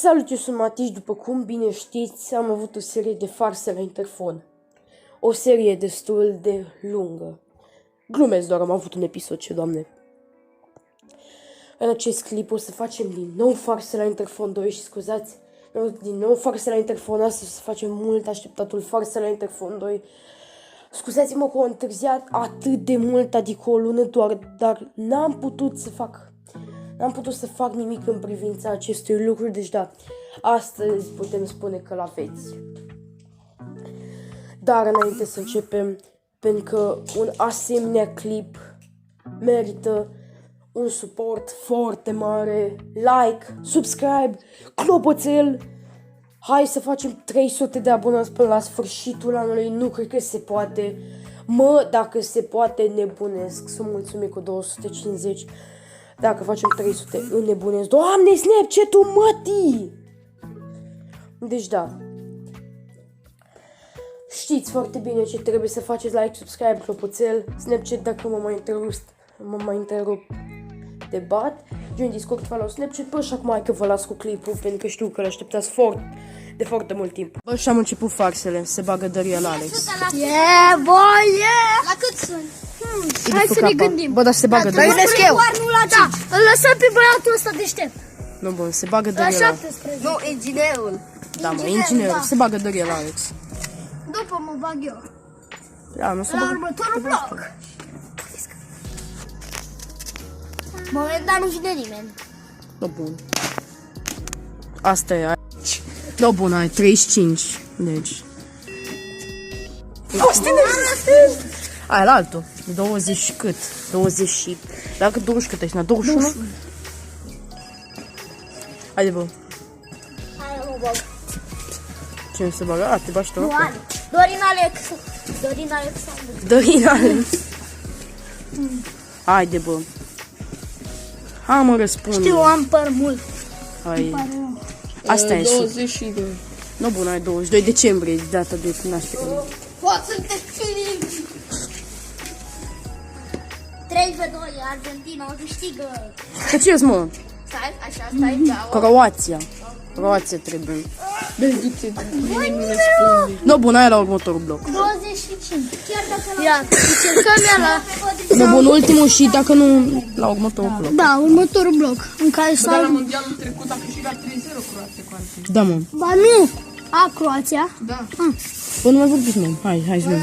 Salut, eu sunt Matici, după cum bine știți, am avut o serie de farse la interfon. O serie destul de lungă. Glumesc, doar am avut un episod, ce doamne. În acest clip o să facem din nou farse la interfon 2 și scuzați, din nou farse la interfon, astăzi o să facem mult așteptatul farse la interfon 2. Scuzați-mă că am întârziat atât de mult, adică o lună doar, dar n-am putut să fac nimic în privința acestui lucru, deci da, astăzi putem spune că l-aveți. Dar înainte să începem, pentru că un asemenea clip merită un suport foarte mare, like, subscribe, clopoțel. Hai să facem 300 de abonați până la sfârșitul anului, nu cred că se poate. Dacă se poate, nebunesc, sunt mulțumit cu 250. Dacă facem 300, înnebunesc. Doamne, Snapchat-ul, mătii! Deci da. Știți foarte bine ce trebuie să faceți, like, subscribe, clopoțel, Snapchat dacă mă mai întrerup de bat. Join Discord, follow Snapchat, bă, și acum hai că vă las cu clipul, pentru că știu că l-așteptați de foarte mult timp. Bă, și am început farsele, se bagă dăria la Alex. Yeah, boy, yeah! La cât sunt? Hai să ne gândim. Bă, dar se bagă dăria. Gândesc eu. Nu la 5. Da, îl lăsăm pe băiatul ăsta deștept. Nu, bă, se bagă La dăria la... 17. Nu, inginerul. Da, mă, inginerul, se bagă dăria la Alex. După mă bag eu. Da, nu se La bagă... următorul bloc. Momentan nu vine nimeni. Nu, bun. Asta e aici. Nu, bun, ai 35. Deci... Ai la altul. 20 și cât? 20 și... Dacă 20 cât ești? 21? Haide, bă. Hai, mă bag. Cine se bagă? A, te bagi tu? Nu, Ale. Dorin Alexandru. Dorin Alex. Haide, bă. Hai, mă, răspund. Știu, am păr mult. Hai. Asta e. 22. Nu, bun, ai 22 decembrie, data de naștere. Poți să te țin. 3-2, Argentina câștigă. Că ce mă? Stai, așa, stai, da. Croația. Croația trebuie. Deci du-te, nimeni nu răspunde. Nu, bun, ai la următorul bloc. 25. Chiar dacă ia, încercăm ea la... Nu, bun, ultimul și dacă nu, la următorul bloc. Da, următorul bloc, în care Dar la s-a... mondialul trecut a câștigat 3-0 Croația cu Argentina. Da, mă. Ba nu! A, Croația. Da. Bă, nu mai vorbiți, mă. Hai, zi, mă.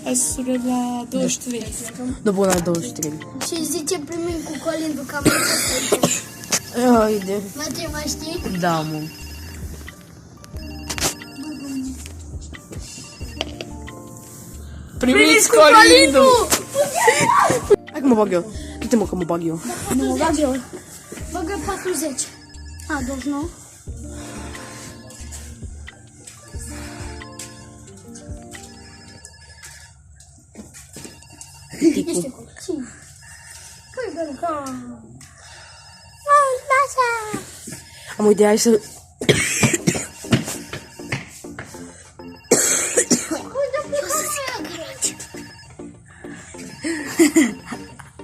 Hai să sunăm la 23. Nu, bun, ai 23. Și zice primim cu Colindu, că am înțeles. Haide. Mă, mai știi? Da, mă. Primiți Colindu! Hai că mă bag eu. Uite-mă că mă bag eu. Nu, mă bag eu. Bagă 40. A, 29. Este cu cine? Păi, bă, ca... Lasă! Am o idee, hai să...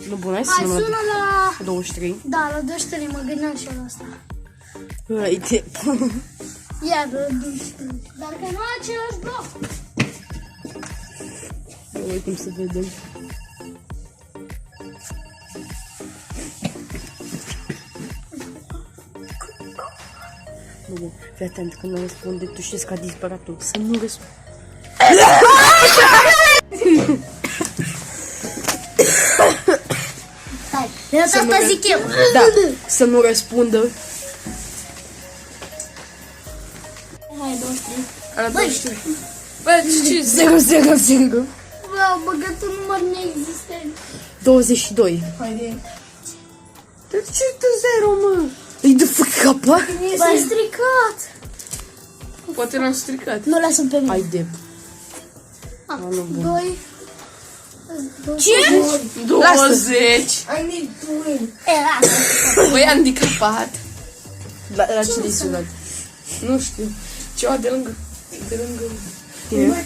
Nu, bun, hai să Hai, sunăm sună la la... 23. Da, la 23, mă gândeam și eu la asta. Haide. Ia, la 23. Dar că nu e același bloc. Uite să vedem. Nu, bă, fii atent, când nu răspunde, tu știi că a disparat tu. Să nu răspunde. Hai, de asta zic eu. Da, să nu răspundă. Hai, 23. La 23. Bă, ce 000. Bă, au băgat un număr neexistent. 22. Haide. De ce tu 0, mă? Îi dă capa? S-a stricat. Poate l-am stricat. Nu lăsăm pe mine. Haide. Ah, nu, bun. 2. Ce? 20. I need to win. Băi, handicapat. La ce de sunat? Nu știu. Ceva de lângă. Tine?